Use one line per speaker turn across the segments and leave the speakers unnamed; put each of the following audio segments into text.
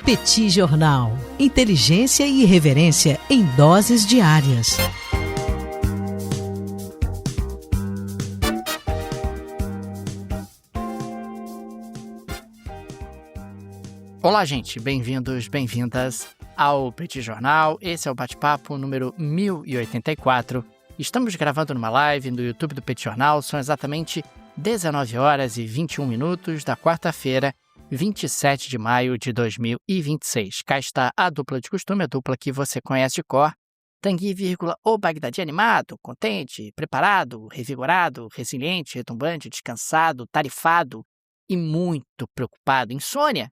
Petit Jornal. Inteligência e irreverência em doses diárias.
Olá, gente. Bem-vindos, bem-vindas ao Petit Jornal. Esse é o bate-papo número 1084. Estamos gravando numa live no YouTube do Petit Jornal. São exatamente 19 horas e 21 minutos da quarta-feira, 27 de maio de 2026. Cá está a dupla de costume, a dupla que você conhece de cor. Tanguy, o Bagdadi animado, contente, preparado, revigorado, resiliente, retumbante, descansado, tarifado e muito preocupado. Insônia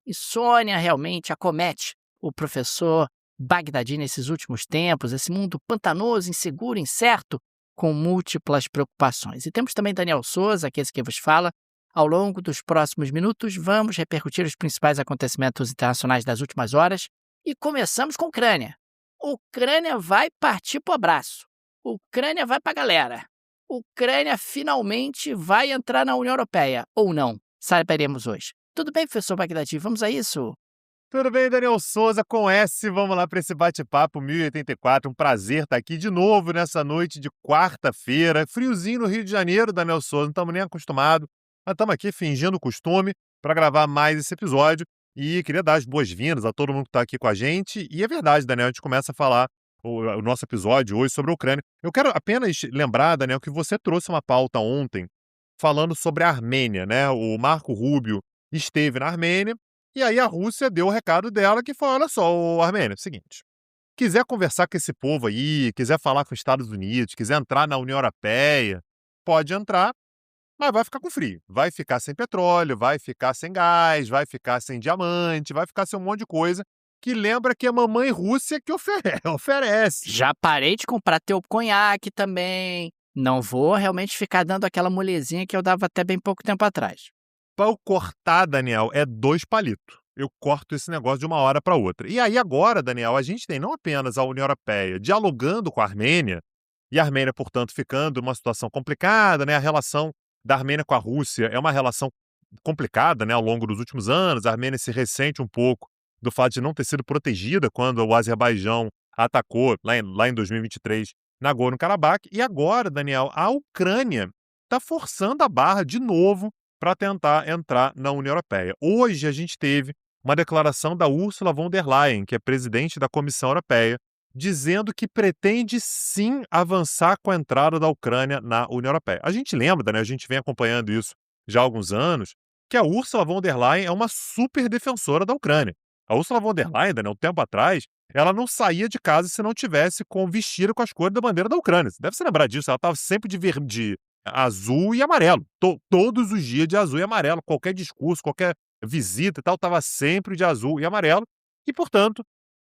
realmente acomete o professor Bagdadi nesses últimos tempos, esse mundo pantanoso, inseguro, incerto, com múltiplas preocupações. E temos também Daniel Souza, que é esse que vos fala. Ao longo dos próximos minutos, vamos repercutir os principais acontecimentos internacionais das últimas horas e começamos com a Ucrânia. Ucrânia vai partir pro abraço. Ucrânia vai pra galera. Ucrânia finalmente vai entrar na União Europeia, ou não? Saberemos hoje. Tudo bem, professor Bagdadi? Vamos a isso?
Tudo bem, Daniel Souza, com S, vamos lá para esse bate-papo 1084. Um prazer estar aqui de novo nessa noite de quarta-feira. Friozinho no Rio de Janeiro, Daniel Souza, não estamos nem acostumados. Mas estamos aqui fingindo o costume para gravar mais esse episódio e queria dar as boas-vindas a todo mundo que está aqui com a gente. E é verdade, Daniel, a gente começa a falar o nosso episódio hoje sobre a Ucrânia. Eu quero apenas lembrar, Daniel, que você trouxe uma pauta ontem falando sobre a Armênia, né? O Marco Rubio esteve na Armênia e aí a Rússia deu o recado dela que foi, olha só, Armênia, é o seguinte, quiser conversar com esse povo aí, quiser falar com os Estados Unidos, quiser entrar na União Europeia, pode entrar, mas vai ficar com frio, vai ficar sem petróleo, vai ficar sem gás, vai ficar sem diamante, vai ficar sem um monte de coisa que lembra que é a mamãe Rússia que oferece.
Já parei de comprar teu conhaque também. Não vou realmente ficar dando aquela molezinha que eu dava até bem pouco tempo atrás.
Para eu cortar, Daniel, é 2 palitos. Eu corto esse negócio de uma hora para outra. E aí agora, Daniel, a gente tem não apenas a União Europeia dialogando com a Armênia, e a Armênia, portanto, ficando numa situação complicada, né? A relação da Armênia com a Rússia é uma relação complicada, né? Ao longo dos últimos anos, a Armênia se ressente um pouco do fato de não ter sido protegida quando o Azerbaijão atacou lá em 2023 Nagorno-Karabakh. E agora, Daniel, a Ucrânia está forçando a barra de novo para tentar entrar na União Europeia. Hoje a gente teve uma declaração da Ursula von der Leyen, que é presidente da Comissão Europeia, dizendo que pretende sim avançar com a entrada da Ucrânia na União Europeia. A gente lembra, né, a gente vem acompanhando isso já há alguns anos, que a Ursula von der Leyen é uma super defensora da Ucrânia. A Ursula von der Leyen, né, um tempo atrás, ela não saía de casa se não tivesse vestido com as cores da bandeira da Ucrânia. Você deve se lembrar disso, ela estava sempre de verde, azul e amarelo. Todos os dias de azul e amarelo. Qualquer discurso, qualquer visita e tal, estava sempre de azul e amarelo. E, portanto,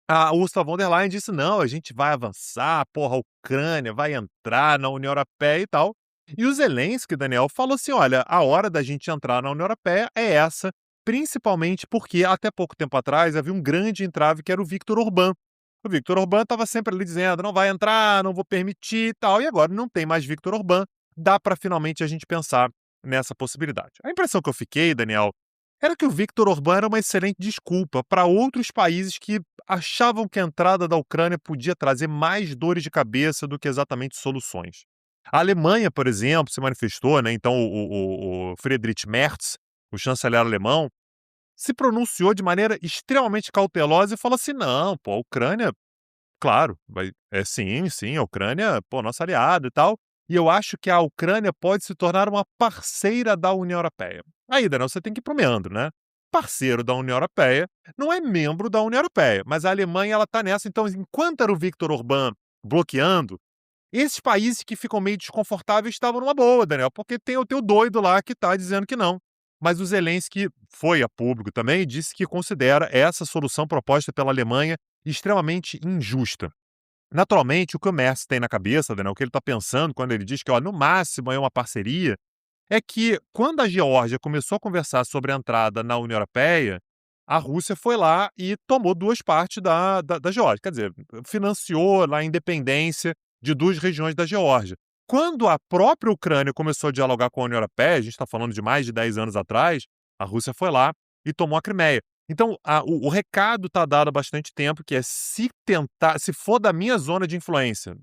a Ursula von der Leyen disse, não, a gente vai avançar, a Ucrânia vai entrar na União Europeia e tal. E o Zelensky, Daniel, falou assim, olha, a hora da gente entrar na União Europeia é essa, principalmente porque até pouco tempo atrás havia um grande entrave que era o Viktor Orbán. O Viktor Orbán estava sempre ali dizendo, não vai entrar, não vou permitir e tal, e agora não tem mais Viktor Orbán, dá para finalmente a gente pensar nessa possibilidade. A impressão que eu fiquei, Daniel, era que o Viktor Orbán era uma excelente desculpa para outros países que achavam que a entrada da Ucrânia podia trazer mais dores de cabeça do que exatamente soluções. A Alemanha, por exemplo, se manifestou, né? Então o Friedrich Merz, o chanceler alemão, se pronunciou de maneira extremamente cautelosa e falou assim, não, a Ucrânia, claro, sim, a Ucrânia, nossa aliada e tal, e eu acho que a Ucrânia pode se tornar uma parceira da União Europeia. Aí, Daniel, você tem que ir pro meandro, né? Parceiro da União Europeia não é membro da União Europeia, mas a Alemanha ela tá nessa. Então, enquanto era o Viktor Orbán bloqueando, esses países que ficam meio desconfortáveis estavam numa boa, Daniel, porque tem o teu doido lá que tá dizendo que não. Mas o Zelensky foi a público também e disse que considera essa solução proposta pela Alemanha extremamente injusta. Naturalmente, o que o Merz tem na cabeça, Daniel, o que ele está pensando quando ele diz que, no máximo é uma parceria, é que quando a Geórgia começou a conversar sobre a entrada na União Europeia, a Rússia foi lá e tomou 2 partes da Geórgia, quer dizer, financiou lá a independência de 2 regiões da Geórgia. Quando a própria Ucrânia começou a dialogar com a União Europeia, a gente está falando de mais de 10 anos atrás, a Rússia foi lá e tomou a Crimeia. Então, o recado está dado há bastante tempo, que é se for da minha zona de influência,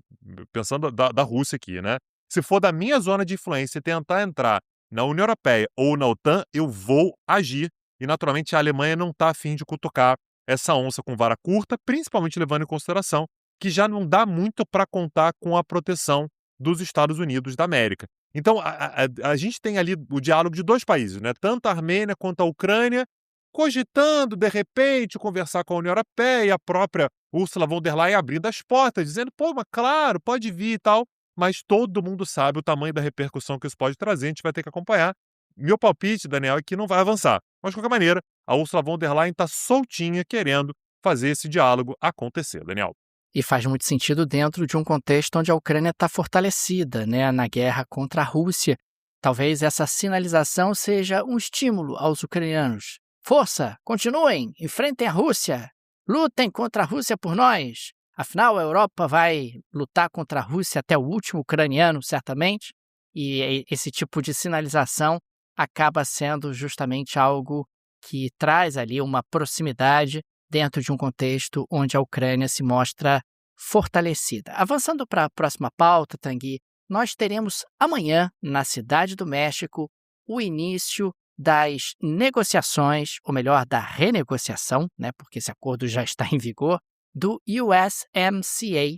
pensando da Rússia aqui, né? Se for da minha zona de influência e tentar entrar na União Europeia ou na OTAN, eu vou agir. E, naturalmente, a Alemanha não está a fim de cutucar essa onça com vara curta, principalmente levando em consideração que já não dá muito para contar com a proteção dos Estados Unidos da América. Então, a gente tem ali o diálogo de dois países, né? Tanto a Armênia quanto a Ucrânia, cogitando, de repente, conversar com a União Europeia, e a própria Ursula von der Leyen abrindo as portas, dizendo, pô, mas claro, pode vir e tal, mas todo mundo sabe o tamanho da repercussão que isso pode trazer, a gente vai ter que acompanhar. Meu palpite, Daniel, é que não vai avançar. Mas, de qualquer maneira, a Ursula von der Leyen está soltinha, querendo fazer esse diálogo acontecer, Daniel.
E faz muito sentido dentro de um contexto onde a Ucrânia está fortalecida, né, na guerra contra a Rússia. Talvez essa sinalização seja um estímulo aos ucranianos. Força, continuem, enfrentem a Rússia, lutem contra a Rússia por nós. Afinal, a Europa vai lutar contra a Rússia até o último ucraniano, certamente, e esse tipo de sinalização acaba sendo justamente algo que traz ali uma proximidade dentro de um contexto onde a Ucrânia se mostra fortalecida. Avançando para a próxima pauta, Tanguy, nós teremos amanhã, na Cidade do México, o início das negociações, ou melhor, da renegociação, né, porque esse acordo já está em vigor, do USMCA.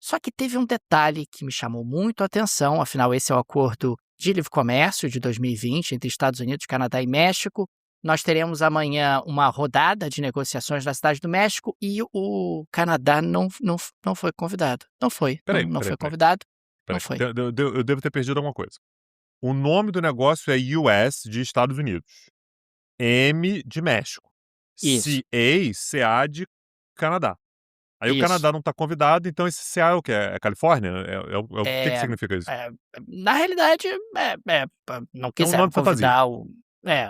Só que teve um detalhe que me chamou muito a atenção, afinal esse é o acordo de livre comércio de 2020 entre Estados Unidos, Canadá e México. Nós teremos amanhã uma rodada de negociações na Cidade do México e o Canadá não foi convidado. Não foi convidado. Não foi.
Eu devo ter perdido alguma coisa. O nome do negócio é US de Estados Unidos. M de México.
Isso.
CA de Canadá. Aí
Isso.
o Canadá não está convidado, então esse CA é o quê? É Califórnia? O que significa isso?
Na realidade, não quiseram convidar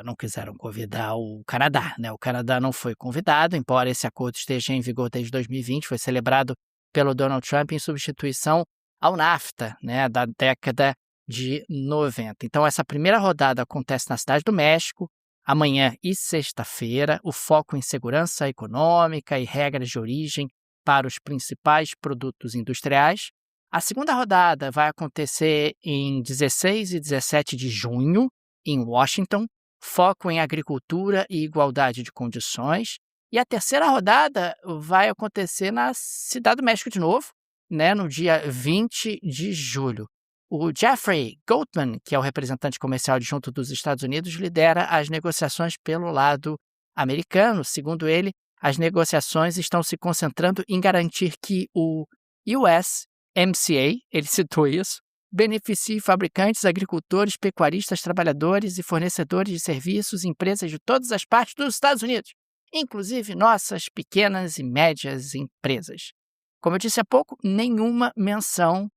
não quiseram convidar o Canadá, né? O Canadá não foi convidado, embora esse acordo esteja em vigor desde 2020, foi celebrado pelo Donald Trump em substituição ao NAFTA, né, da década de 90. Então, essa primeira rodada acontece na Cidade do México, amanhã e sexta-feira, o foco em segurança econômica e regras de origem para os principais produtos industriais. A segunda rodada vai acontecer em 16 e 17 de junho, em Washington, foco em agricultura e igualdade de condições. E a terceira rodada vai acontecer na Cidade do México de novo, né, no dia 20 de julho. O Jeffrey Goldman, que é o representante comercial adjunto dos Estados Unidos, lidera as negociações pelo lado americano. Segundo ele, as negociações estão se concentrando em garantir que o USMCA, ele citou isso, beneficie fabricantes, agricultores, pecuaristas, trabalhadores e fornecedores de serviços e empresas de todas as partes dos Estados Unidos, inclusive nossas pequenas e médias empresas. Como eu disse há pouco, nenhuma menção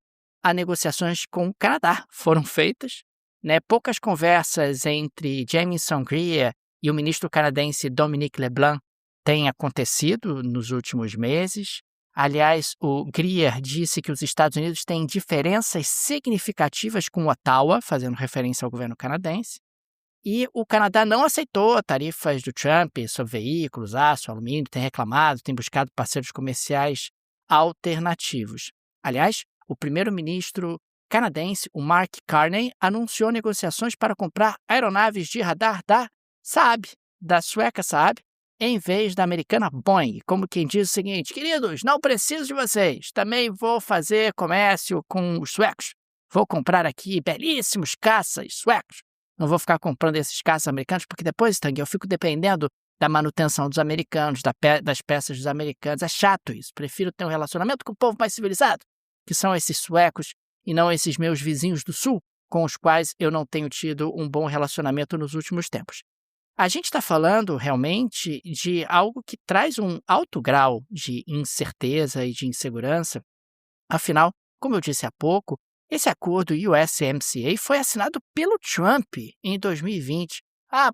a negociações com o Canadá foram feitas, né? Poucas conversas entre Jamieson Greer e o ministro canadense Dominic LeBlanc têm acontecido nos últimos meses. Aliás, o Greer disse que os Estados Unidos têm diferenças significativas com Ottawa, fazendo referência ao governo canadense. E o Canadá não aceitou tarifas do Trump sobre veículos, aço, alumínio, tem reclamado, tem buscado parceiros comerciais alternativos. Aliás, o primeiro-ministro canadense, o Mark Carney, anunciou negociações para comprar aeronaves de radar da Saab, da sueca Saab, em vez da americana Boeing, como quem diz o seguinte: queridos, não preciso de vocês, também vou fazer comércio com os suecos, vou comprar aqui belíssimos caças suecos, não vou ficar comprando esses caças americanos, porque depois, Tanguy, eu fico dependendo da manutenção dos americanos, das peças dos americanos, é chato isso, prefiro ter um relacionamento com o povo mais civilizado, que são esses suecos e não esses meus vizinhos do sul, com os quais eu não tenho tido um bom relacionamento nos últimos tempos. A gente está falando realmente de algo que traz um alto grau de incerteza e de insegurança. Afinal, como eu disse há pouco, esse acordo USMCA foi assinado pelo Trump em 2020.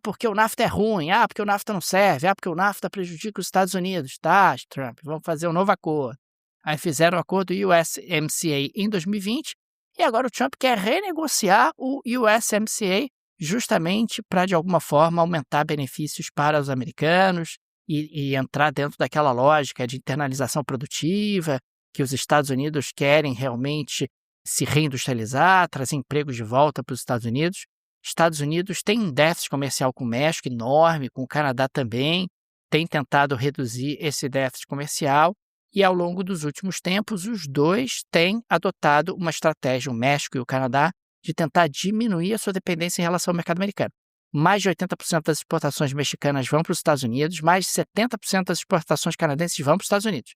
Porque o NAFTA é ruim, porque o NAFTA não serve, porque o NAFTA prejudica os Estados Unidos. Tá, Trump, vamos fazer um novo acordo. Aí fizeram o acordo USMCA em 2020 e agora o Trump quer renegociar o USMCA justamente para, de alguma forma, aumentar benefícios para os americanos, e entrar dentro daquela lógica de internalização produtiva, que os Estados Unidos querem realmente se reindustrializar, trazer empregos de volta para os Estados Unidos. Estados Unidos tem um déficit comercial com o México enorme, com o Canadá também, tem tentado reduzir esse déficit comercial e ao longo dos últimos tempos os dois têm adotado uma estratégia, o México e o Canadá, de tentar diminuir a sua dependência em relação ao mercado americano. Mais de 80% das exportações mexicanas vão para os Estados Unidos, mais de 70% das exportações canadenses vão para os Estados Unidos.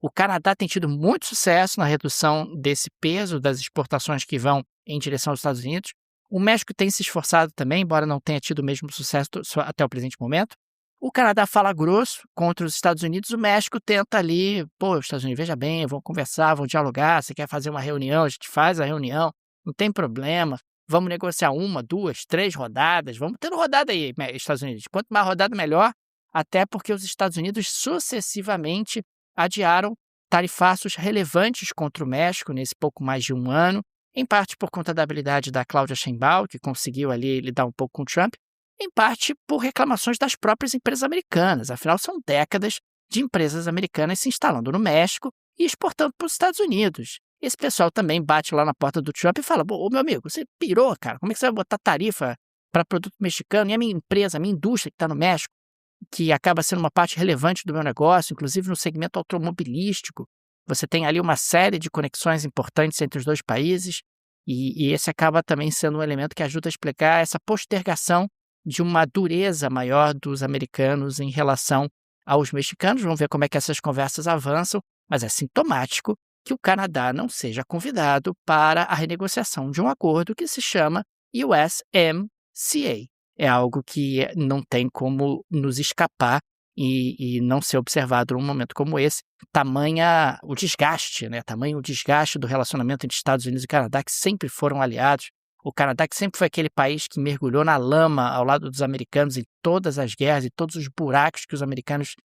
O Canadá tem tido muito sucesso na redução desse peso das exportações que vão em direção aos Estados Unidos. O México tem se esforçado também, embora não tenha tido o mesmo sucesso até o presente momento. O Canadá fala grosso contra os Estados Unidos, o México tenta ali, os Estados Unidos, veja bem, vão conversar, vão dialogar, você quer fazer uma reunião, a gente faz a reunião, não tem problema, vamos negociar 1, 2, 3 rodadas, vamos tendo rodada aí, Estados Unidos. Quanto mais rodada, melhor, até porque os Estados Unidos sucessivamente adiaram tarifaços relevantes contra o México nesse pouco mais de um ano, em parte por conta da habilidade da Claudia Sheinbaum, que conseguiu ali lidar um pouco com o Trump, em parte por reclamações das próprias empresas americanas. Afinal, são décadas de empresas americanas se instalando no México e exportando para os Estados Unidos. Esse pessoal também bate lá na porta do Trump e fala, ô meu amigo, você pirou, cara, como é que você vai botar tarifa para produto mexicano? E a minha empresa, a minha indústria que está no México, que acaba sendo uma parte relevante do meu negócio, inclusive no segmento automobilístico. Você tem ali uma série de conexões importantes entre os dois países e esse acaba também sendo um elemento que ajuda a explicar essa postergação de uma dureza maior dos americanos em relação aos mexicanos. Vamos ver como é que essas conversas avançam, mas é sintomático que o Canadá não seja convidado para a renegociação de um acordo que se chama USMCA. É algo que não tem como nos escapar e não ser observado num momento como esse. Tamanho o desgaste do relacionamento entre Estados Unidos e Canadá, que sempre foram aliados. O Canadá, que sempre foi aquele país que mergulhou na lama ao lado dos americanos em todas as guerras e todos os buracos que os americanos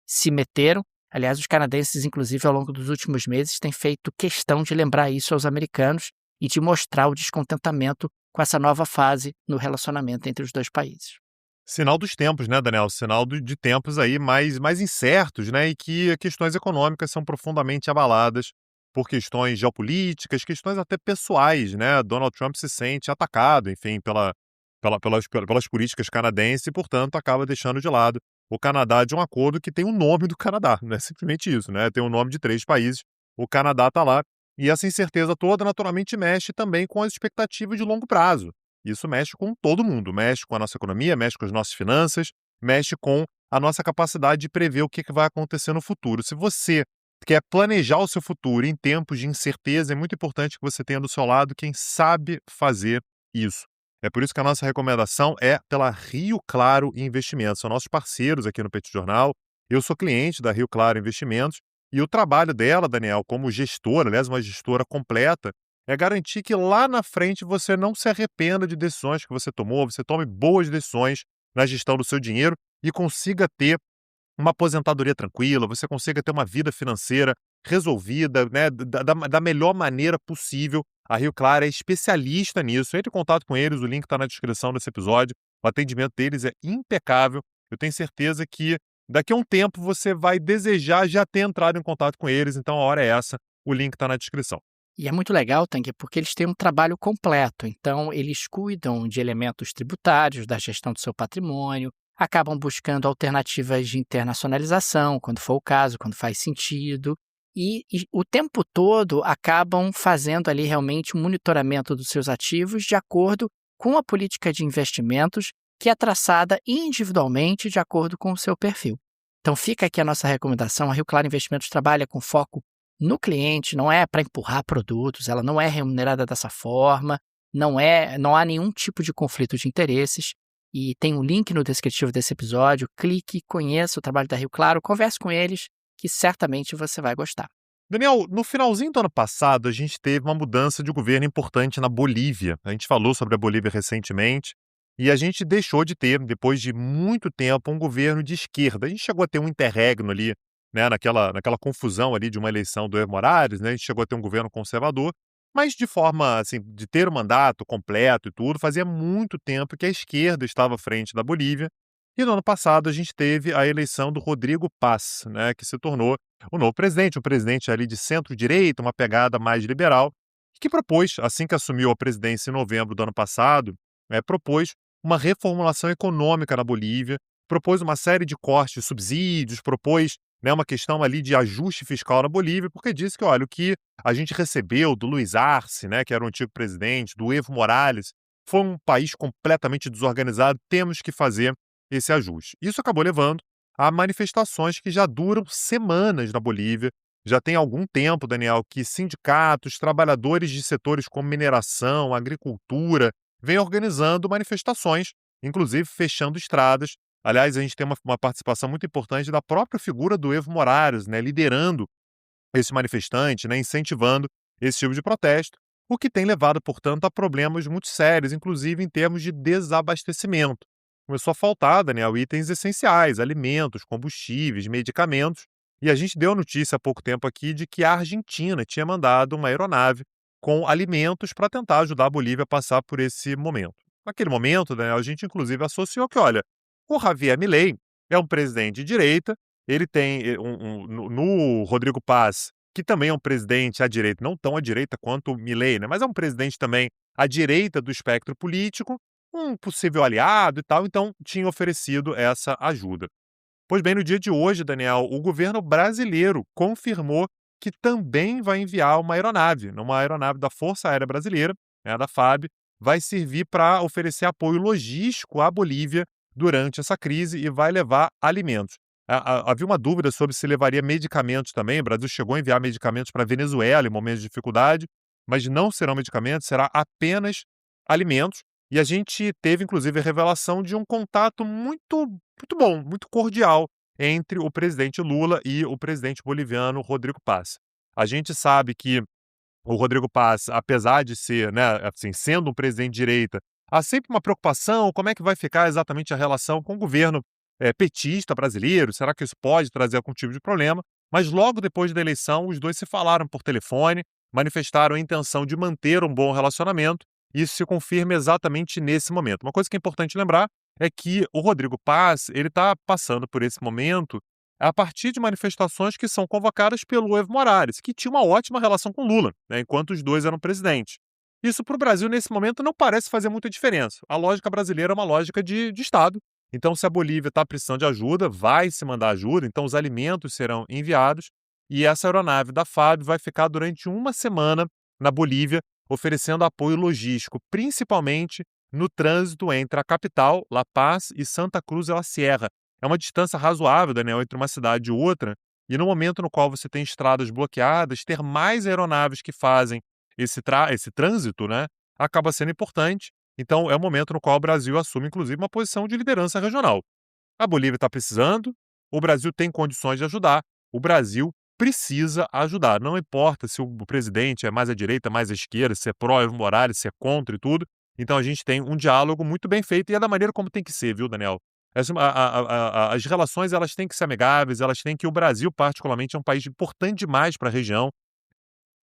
se meteram. Aliás, os canadenses, inclusive, ao longo dos últimos meses, têm feito questão de lembrar isso aos americanos e de mostrar o descontentamento com essa nova fase no relacionamento entre os dois países.
Sinal dos tempos, né, Daniel? Sinal de tempos aí mais incertos, né? E que questões econômicas são profundamente abaladas por questões geopolíticas, questões até pessoais, né? Donald Trump se sente atacado, enfim, pelas políticas canadenses e, portanto, acaba deixando de lado o Canadá de um acordo que tem o nome do Canadá, não é simplesmente isso, né? Tem o nome de 3 países, o Canadá está lá, e essa incerteza toda naturalmente mexe também com as expectativas de longo prazo. Isso mexe com todo mundo, mexe com a nossa economia, mexe com as nossas finanças, mexe com a nossa capacidade de prever o que vai acontecer no futuro. Se você quer planejar o seu futuro em tempos de incerteza, é muito importante que você tenha do seu lado quem sabe fazer isso. É por isso que a nossa recomendação é pela Rio Claro Investimentos. São nossos parceiros aqui no Petit Jornal. Eu sou cliente da Rio Claro Investimentos e o trabalho dela, Daniel, como gestora, aliás, uma gestora completa, é garantir que lá na frente você não se arrependa de decisões que você tomou, você tome boas decisões na gestão do seu dinheiro e consiga ter uma aposentadoria tranquila, você consiga ter uma vida financeira resolvida, né, da melhor maneira possível. A Rio Claro é especialista nisso. Entre em contato com eles, o link está na descrição desse episódio. O atendimento deles é impecável. Eu tenho certeza que daqui a um tempo você vai desejar já ter entrado em contato com eles, então a hora é essa. O link está na descrição.
E é muito legal, Tang, porque eles têm um trabalho completo. Então, eles cuidam de elementos tributários, da gestão do seu patrimônio, acabam buscando alternativas de internacionalização, quando for o caso, quando faz sentido. E o tempo todo acabam fazendo ali realmente um monitoramento dos seus ativos de acordo com a política de investimentos que é traçada individualmente de acordo com o seu perfil. Então, fica aqui a nossa recomendação. A Rio Claro Investimentos trabalha com foco no cliente, não é para empurrar produtos, ela não é remunerada dessa forma, não há nenhum tipo de conflito de interesses e tem um link no descritivo desse episódio, clique, conheça o trabalho da Rio Claro, converse com eles que certamente você vai gostar.
Daniel, no finalzinho do ano passado a gente teve uma mudança de governo importante na Bolívia. A gente falou sobre a Bolívia recentemente e a gente deixou de ter, depois de muito tempo, um governo de esquerda. A gente chegou a ter um interregno ali, né, naquela confusão ali de uma eleição do Evo Morales, né, a gente chegou a ter um governo conservador, mas de forma, assim, de ter o mandato completo e tudo, fazia muito tempo que a esquerda estava à frente da Bolívia E no ano passado a gente teve a eleição do Rodrigo Paz, né, que se tornou o novo presidente, um presidente ali de centro-direita, uma pegada mais liberal, que propôs, assim que assumiu a presidência em novembro do ano passado, propôs uma reformulação econômica na Bolívia, propôs uma série de cortes de subsídios, propôs, né, uma questão ali de ajuste fiscal na Bolívia, porque disse que, olha, o que a gente recebeu do Luiz Arce, né, que era o antigo presidente, do Evo Morales, foi um país completamente desorganizado, temos que fazer esse ajuste. Isso acabou levando a manifestações que já duram semanas na Bolívia. Já tem algum tempo, Daniel, que sindicatos, trabalhadores de setores como mineração, agricultura, vêm organizando manifestações, inclusive fechando estradas. Aliás, a gente tem uma participação muito importante da própria figura do Evo Morales, né, liderando esse manifestante, né, incentivando esse tipo de protesto, o que tem levado, portanto, a problemas muito sérios, inclusive em termos de desabastecimento. Começou a faltar, Daniel, itens essenciais, alimentos, combustíveis, medicamentos, e a gente deu a notícia há pouco tempo aqui de que a Argentina tinha mandado uma aeronave com alimentos para tentar ajudar a Bolívia a passar por esse momento. Naquele momento, Daniel, a gente inclusive associou que, olha, o Javier Milei é um presidente de direita, ele tem no Rodrigo Paz, que também é um presidente à direita, não tão à direita quanto o Milei, né, mas é um presidente também à direita do espectro político, um possível aliado e tal, então tinha oferecido essa ajuda. Pois bem, no dia de hoje, Daniel, o governo brasileiro confirmou que também vai enviar uma aeronave da Força Aérea Brasileira, né, da FAB, vai servir para oferecer apoio logístico à Bolívia durante essa crise e vai levar alimentos. Havia uma dúvida sobre se levaria medicamentos também. O Brasil chegou a enviar medicamentos para a Venezuela em momentos de dificuldade, mas não serão medicamentos, será apenas alimentos. E a gente teve, inclusive, a revelação de um contato muito, muito bom, muito cordial entre o presidente Lula e o presidente boliviano Rodrigo Paz. A gente sabe que o Rodrigo Paz, apesar de ser, né, assim, sendo um presidente de direita, há sempre uma preocupação, como é que vai ficar exatamente a relação com o governo petista brasileiro, será que isso pode trazer algum tipo de problema? Mas logo depois da eleição, os dois se falaram por telefone, manifestaram a intenção de manter um bom relacionamento, e isso se confirma exatamente nesse momento. Uma coisa que é importante lembrar é que o Rodrigo Paz, ele está passando por esse momento a partir de manifestações que são convocadas pelo Evo Morales, que tinha uma ótima relação com Lula, né, enquanto os dois eram presidentes. Isso para o Brasil, nesse momento, não parece fazer muita diferença. A lógica brasileira é uma lógica de Estado. Então, se a Bolívia está precisando de ajuda, vai se mandar ajuda, então os alimentos serão enviados e essa aeronave da FAB vai ficar durante uma semana na Bolívia, oferecendo apoio logístico, principalmente no trânsito entre a capital, La Paz, e Santa Cruz de la Sierra. É uma distância razoável, Daniel, entre uma cidade e outra, e no momento no qual você tem estradas bloqueadas, ter mais aeronaves que fazem esse trânsito, né, acaba sendo importante. Então, é o momento no qual o Brasil assume, inclusive, uma posição de liderança regional. A Bolívia está precisando, o Brasil tem condições de ajudar, o Brasil precisa ajudar. Não importa se o presidente é mais à direita, mais à esquerda, se é pró-Evo Morales, se é contra e tudo. Então, a gente tem um diálogo muito bem feito e é da maneira como tem que ser, viu, Daniel? As relações, elas têm que ser amigáveis, elas têm que... O Brasil, particularmente, é um país importante demais para a região,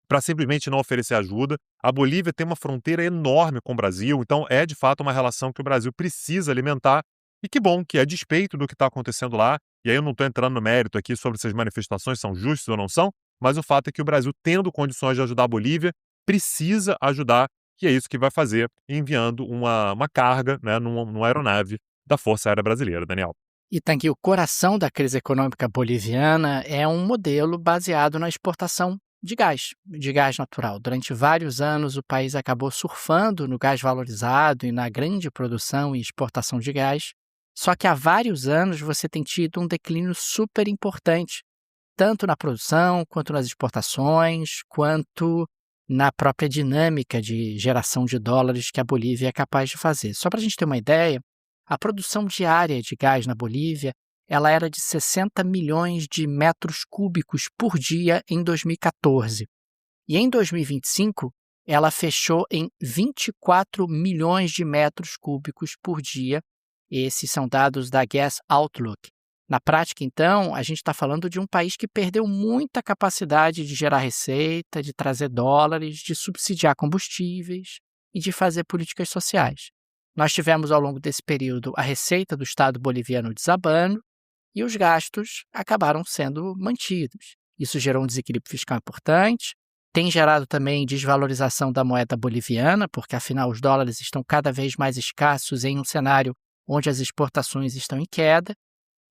para simplesmente não oferecer ajuda. A Bolívia tem uma fronteira enorme com o Brasil, então é de fato uma relação que o Brasil precisa alimentar. E que bom que, a despeito do que está acontecendo lá, e aí eu não estou entrando no mérito aqui sobre se as manifestações são justas ou não são, mas o fato é que o Brasil, tendo condições de ajudar a Bolívia, precisa ajudar, e é isso que vai fazer enviando uma carga, né, numa aeronave da Força Aérea Brasileira, Daniel.
E tá aqui, o coração da crise econômica boliviana é um modelo baseado na exportação de gás natural. Durante vários anos, o país acabou surfando no gás valorizado e na grande produção e exportação de gás. Só que há vários anos você tem tido um declínio super importante, tanto na produção, quanto nas exportações, quanto na própria dinâmica de geração de dólares que a Bolívia é capaz de fazer. Só para a gente ter uma ideia, a produção diária de gás na Bolívia ela era de 60 milhões de metros cúbicos por dia em 2014. E em 2025, ela fechou em 24 milhões de metros cúbicos por dia. Esses são dados da Gas Outlook. Na prática, então, a gente está falando de um país que perdeu muita capacidade de gerar receita, de trazer dólares, de subsidiar combustíveis e de fazer políticas sociais. Nós tivemos ao longo desse período a receita do Estado boliviano desabando e os gastos acabaram sendo mantidos. Isso gerou um desequilíbrio fiscal importante, tem gerado também desvalorização da moeda boliviana, porque afinal os dólares estão cada vez mais escassos em um cenário onde as exportações estão em queda,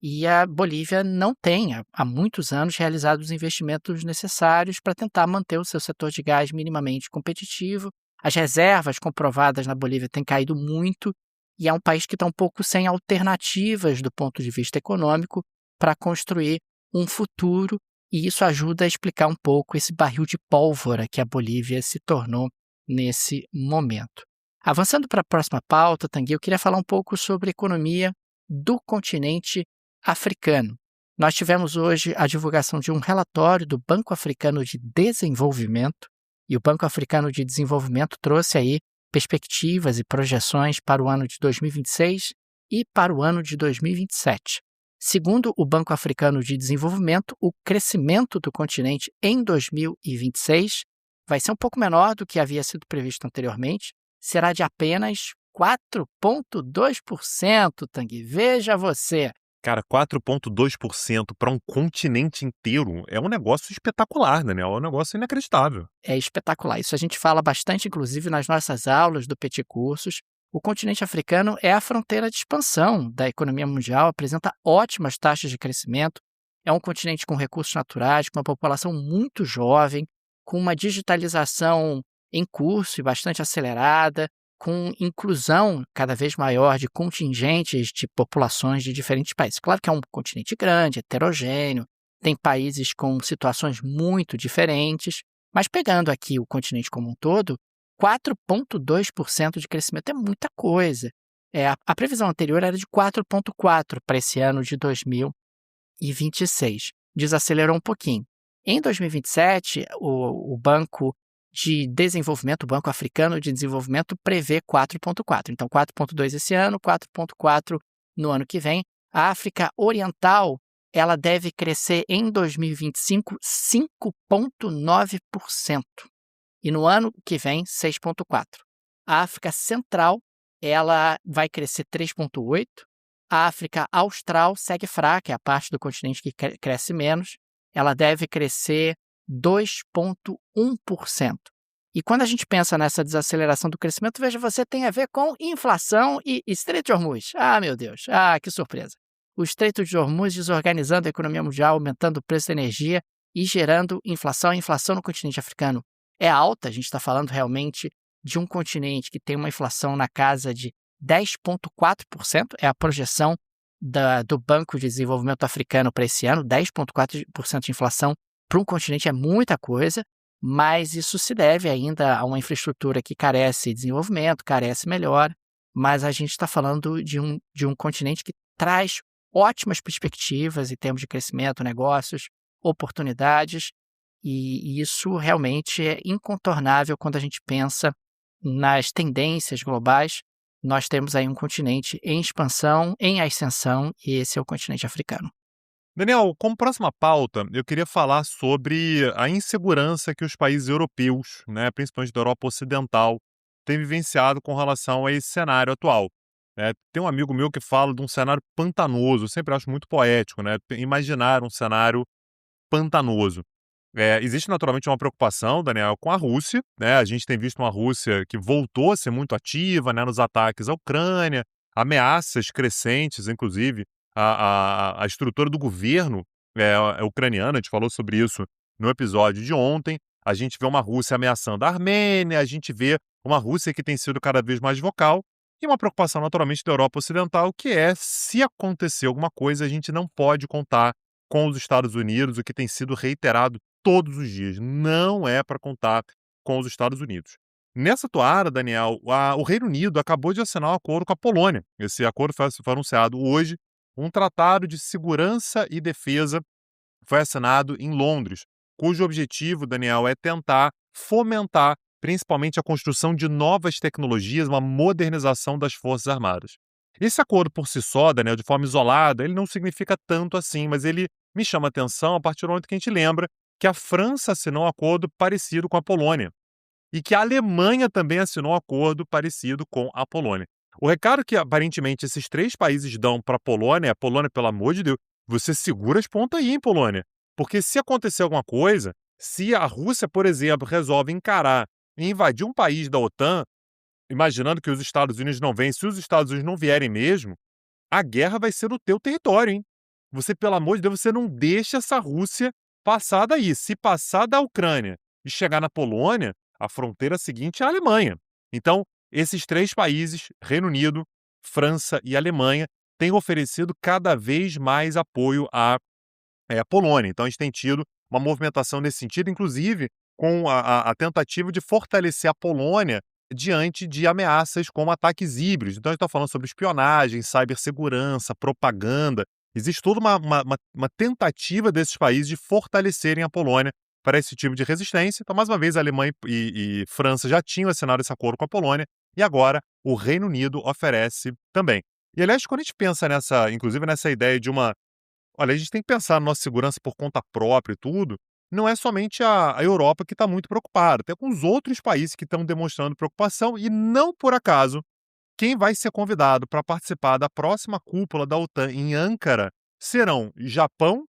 e a Bolívia não tem, há muitos anos, realizado os investimentos necessários para tentar manter o seu setor de gás minimamente competitivo. As reservas comprovadas na Bolívia têm caído muito e é um país que está um pouco sem alternativas do ponto de vista econômico para construir um futuro, e isso ajuda a explicar um pouco esse barril de pólvora que a Bolívia se tornou nesse momento. Avançando para a próxima pauta, Tanguy, eu queria falar um pouco sobre a economia do continente africano. Nós tivemos hoje a divulgação de um relatório do Banco Africano de Desenvolvimento, e o Banco Africano de Desenvolvimento trouxe aí perspectivas e projeções para o ano de 2026 e para o ano de 2027. Segundo o Banco Africano de Desenvolvimento, o crescimento do continente em 2026 vai ser um pouco menor do que havia sido previsto anteriormente, será de apenas 4,2%, Tanguy. Veja você.
Cara, 4,2% para um continente inteiro é um negócio espetacular, Daniel. É um negócio inacreditável.
É espetacular. Isso a gente fala bastante, inclusive, nas nossas aulas do Petit Cursos. O continente africano é a fronteira de expansão da economia mundial, apresenta ótimas taxas de crescimento, é um continente com recursos naturais, com uma população muito jovem, com uma digitalização em curso e bastante acelerada, com inclusão cada vez maior de contingentes de populações de diferentes países. Claro que é um continente grande, heterogêneo, tem países com situações muito diferentes, mas pegando aqui o continente como um todo, 4,2% de crescimento é muita coisa. A previsão anterior era de 4,4% para esse ano de 2026. Desacelerou um pouquinho. Em 2027, o Banco de Desenvolvimento, o Banco Africano de Desenvolvimento, prevê 4,4%. Então, 4,2% esse ano, 4,4% no ano que vem. A África Oriental, ela deve crescer em 2025 5,9%. E no ano que vem, 6,4%. A África Central, ela vai crescer 3,8%. A África Austral segue fraca, é a parte do continente que cresce menos. Ela deve crescer 2,1%. E quando a gente pensa nessa desaceleração do crescimento, veja, você tem a ver com inflação e Estreito de Hormuz. Ah, meu Deus, que surpresa. O Estreito de Hormuz desorganizando a economia mundial, aumentando o preço da energia e gerando inflação. A inflação no continente africano é alta, a gente está falando realmente de um continente que tem uma inflação na casa de 10,4%, é a projeção do Banco de Desenvolvimento Africano para esse ano, 10,4% de inflação para um continente é muita coisa, mas isso se deve ainda a uma infraestrutura que carece de desenvolvimento, carece melhor, mas a gente está falando de um continente que traz ótimas perspectivas em termos de crescimento, negócios, oportunidades, e isso realmente é incontornável quando a gente pensa nas tendências globais. Nós temos aí um continente em expansão, em ascensão, e esse é o continente africano.
Daniel, como próxima pauta, eu queria falar sobre a insegurança que os países europeus, principalmente da Europa Ocidental, têm vivenciado com relação a esse cenário atual. Tem um amigo meu que fala de um cenário pantanoso, eu sempre acho muito poético, imaginar um cenário pantanoso. Existe naturalmente uma preocupação, Daniel, com a Rússia, A gente tem visto uma Rússia que voltou a ser muito ativa, nos ataques à Ucrânia, ameaças crescentes, inclusive a estrutura do governo ucraniano. A gente falou sobre isso no episódio de ontem. A gente vê uma Rússia ameaçando a Armênia, a gente vê uma Rússia que tem sido cada vez mais vocal, e uma preocupação naturalmente da Europa Ocidental, que se acontecer alguma coisa, a gente não pode contar com os Estados Unidos, o que tem sido reiterado todos os dias. Não é para contar com os Estados Unidos. Nessa toada, Daniel, o Reino Unido acabou de assinar um acordo com a Polônia. Esse acordo foi anunciado hoje. Um tratado de segurança e defesa foi assinado em Londres, cujo objetivo, Daniel, é tentar fomentar principalmente a construção de novas tecnologias, uma modernização das Forças Armadas. Esse acordo por si só, Daniel, de forma isolada, ele não significa tanto assim, mas ele me chama a atenção a partir do momento que a gente lembra que a França assinou um acordo parecido com a Polônia e que a Alemanha também assinou um acordo parecido com a Polônia. O recado que aparentemente esses 3 países dão para a Polônia pelo amor de Deus, você segura as pontas aí, hein, Polônia. Porque se acontecer alguma coisa, se a Rússia, por exemplo, resolve encarar e invadir um país da OTAN, imaginando que os Estados Unidos não vêm, se os Estados Unidos não vierem mesmo, a guerra vai ser no teu território, hein? Você, pelo amor de Deus, você não deixa essa Rússia passar daí. Se passar da Ucrânia e chegar na Polônia, a fronteira seguinte é a Alemanha. Então, esses 3 países, Reino Unido, França e Alemanha, têm oferecido cada vez mais apoio à Polônia. Então, a gente tem tido uma movimentação nesse sentido, inclusive com a tentativa de fortalecer a Polônia diante de ameaças como ataques híbridos. Então, a gente está falando sobre espionagem, cibersegurança, propaganda. Existe toda uma tentativa desses países de fortalecerem a Polônia para esse tipo de resistência. Então, mais uma vez, a Alemanha e França já tinham assinado esse acordo com a Polônia e agora o Reino Unido oferece também. E, aliás, quando a gente pensa inclusive nessa ideia de olha, a gente tem que pensar na nossa segurança por conta própria e tudo, não é somente a Europa que está muito preocupada, tem alguns outros países que estão demonstrando preocupação e não por acaso, quem vai ser convidado para participar da próxima cúpula da OTAN em Ankara serão Japão,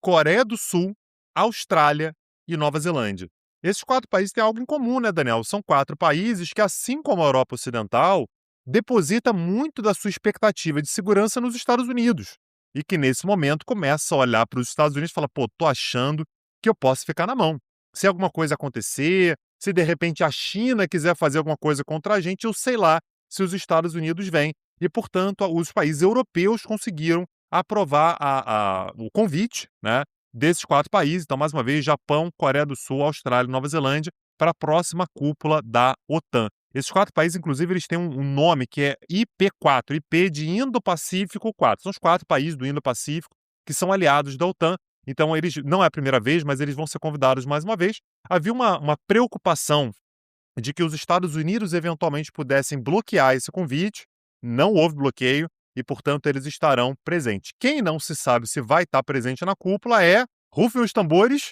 Coreia do Sul, Austrália e Nova Zelândia. Esses 4 países têm algo em comum, né, Daniel? São 4 países que, assim como a Europa Ocidental, deposita muito da sua expectativa de segurança nos Estados Unidos. E que, nesse momento, começa a olhar para os Estados Unidos e fala, pô, tô achando que eu posso ficar na mão. Se alguma coisa acontecer, se de repente a China quiser fazer alguma coisa contra a gente, eu sei lá se os Estados Unidos vêm. E, portanto, os países europeus conseguiram aprovar o convite, né, desses 4 países. Então, mais uma vez, Japão, Coreia do Sul, Austrália e Nova Zelândia, para a próxima cúpula da OTAN. Esses 4 países, inclusive, eles têm um nome que é IP4, IP de Indo-Pacífico 4. São os 4 países do Indo-Pacífico que são aliados da OTAN. Então, eles não é a primeira vez, mas eles vão ser convidados mais uma vez. Havia uma preocupação de que os Estados Unidos eventualmente pudessem bloquear esse convite. Não houve bloqueio e, portanto, eles estarão presentes. Quem não se sabe se vai estar presente na cúpula rufem os tambores,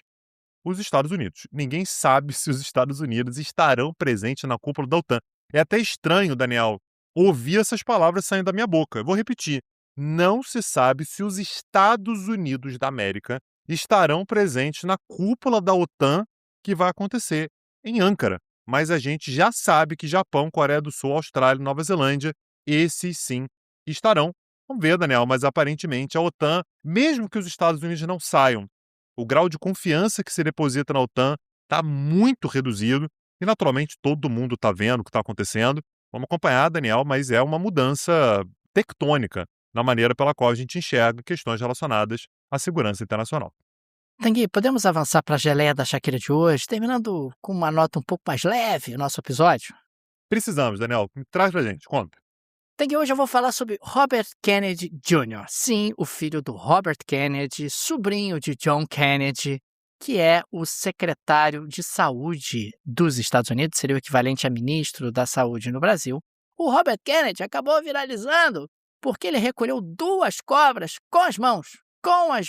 os Estados Unidos. Ninguém sabe se os Estados Unidos estarão presentes na cúpula da OTAN. É até estranho, Daniel, ouvir essas palavras saindo da minha boca. Eu vou repetir. Não se sabe se os Estados Unidos da América estarão presentes na cúpula da OTAN que vai acontecer em Ankara. Mas a gente já sabe que Japão, Coreia do Sul, Austrália e Nova Zelândia, esses sim estarão. Vamos ver, Daniel, mas aparentemente a OTAN, mesmo que os Estados Unidos não saiam, o grau de confiança que se deposita na OTAN está muito reduzido e, naturalmente, todo mundo está vendo o que está acontecendo. Vamos acompanhar, Daniel, mas é uma mudança tectônica na maneira pela qual a gente enxerga questões relacionadas à segurança internacional.
Tanguy, podemos avançar para a geleia da Shakira de hoje, terminando com uma nota um pouco mais leve o nosso episódio?
Precisamos, Daniel. Traz pra gente, conta.
Tanguy, hoje eu vou falar sobre Robert Kennedy Jr. Sim, o filho do Robert Kennedy, sobrinho de John Kennedy, que é o secretário de saúde dos Estados Unidos, seria o equivalente a ministro da saúde no Brasil. O Robert Kennedy acabou viralizando porque ele recolheu 2 cobras com as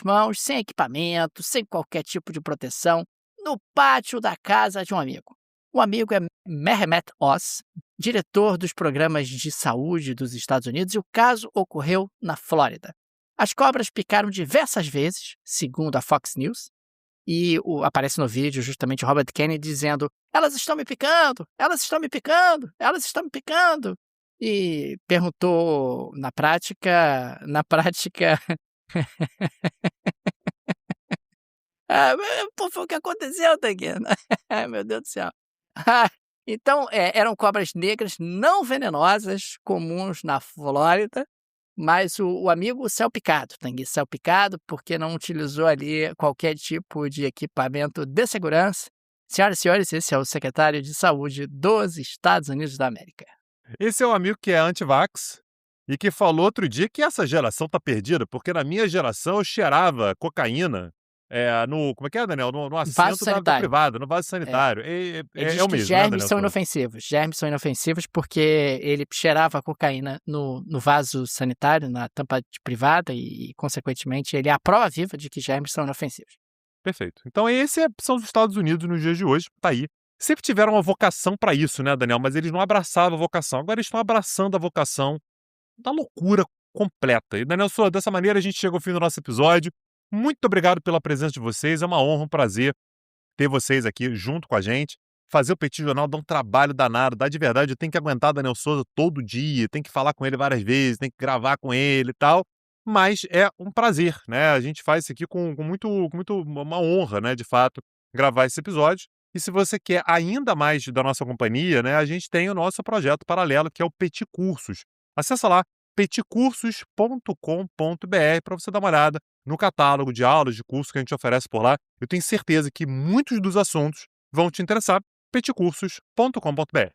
mãos, sem equipamento, sem qualquer tipo de proteção, no pátio da casa de um amigo. O amigo é Mehmet Oz, diretor dos programas de saúde dos Estados Unidos, e o caso ocorreu na Flórida. As cobras picaram diversas vezes, segundo a Fox News, e aparece no vídeo justamente o Robert Kennedy dizendo: elas estão me picando, elas estão me picando, elas estão me picando. E perguntou na prática... foi o que aconteceu, Tanguy. Ai, meu Deus do céu. Então, eram cobras negras não venenosas, comuns na Flórida, mas o amigo saiu picado, Tanguy, saiu picado porque não utilizou ali qualquer tipo de equipamento de segurança. Senhoras e senhores, esse é o secretário de saúde dos Estados Unidos da América.
Esse é o amigo que é anti-vax e que falou outro dia que essa geração tá perdida, porque na minha geração eu cheirava cocaína como é que é, Daniel? No assento da privada, no vaso sanitário.
Ele diz
o
que
mesmo,
germes
né, Daniel?
são inofensivos. Germes são inofensivos porque ele cheirava a cocaína no vaso sanitário, na tampa de privada, e, consequentemente, ele é a prova viva de que germes são inofensivos.
Perfeito. Então, são os Estados Unidos nos dias de hoje. Tá aí, sempre tiveram uma vocação para isso, né, Daniel? Mas eles não abraçavam a vocação. Agora eles estão abraçando a vocação da loucura completa. E, Daniel Souza, dessa maneira a gente chega ao fim do nosso episódio. Muito obrigado pela presença de vocês. É uma honra, um prazer ter vocês aqui junto com a gente. Fazer o Petit Jornal dá um trabalho danado, dá de verdade. Eu tenho que aguentar o Daniel Souza todo dia, tenho que falar com ele várias vezes, tenho que gravar com ele e tal. Mas é um prazer, né? A gente faz isso aqui com muito, uma honra, né? De fato, gravar esse episódio. E se você quer ainda mais da nossa companhia, né? A gente tem o nosso projeto paralelo, que é o Petit Cursos. Acessa lá, petcursos.com.br, para você dar uma olhada no catálogo de aulas, de cursos que a gente oferece por lá. Eu tenho certeza que muitos dos assuntos vão te interessar. petcursos.com.br.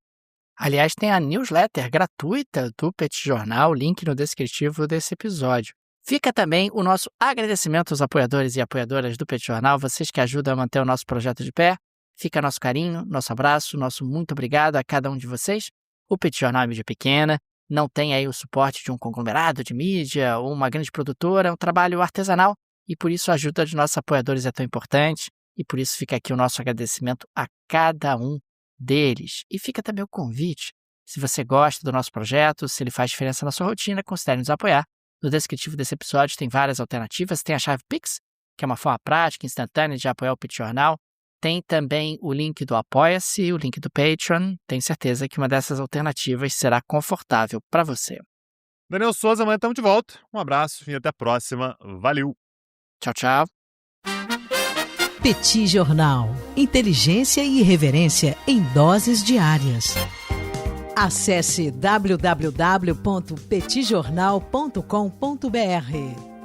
Aliás, tem a newsletter gratuita do Petit Jornal, link no descritivo desse episódio. Fica também o nosso agradecimento aos apoiadores e apoiadoras do Petit Jornal, vocês que ajudam a manter o nosso projeto de pé. Fica nosso carinho, nosso abraço, nosso muito obrigado a cada um de vocês. O Petit Jornal é mídia pequena, não tem aí o suporte de um conglomerado de mídia ou uma grande produtora, é um trabalho artesanal e por isso a ajuda de nossos apoiadores é tão importante e por isso fica aqui o nosso agradecimento a cada um deles. E fica também o convite, se você gosta do nosso projeto, se ele faz diferença na sua rotina, considere nos apoiar. No descritivo desse episódio tem várias alternativas, tem a chave Pix, que é uma forma prática, instantânea de apoiar o Petit Jornal. Tem também o link do Apoia-se, o link do Patreon. Tenho certeza que uma dessas alternativas será confortável para você.
Daniel Souza, amanhã estamos de volta. Um abraço e até a próxima. Valeu!
Tchau, tchau.
Petit Jornal. Inteligência e irreverência em doses diárias. Acesse www.petitjornal.com.br.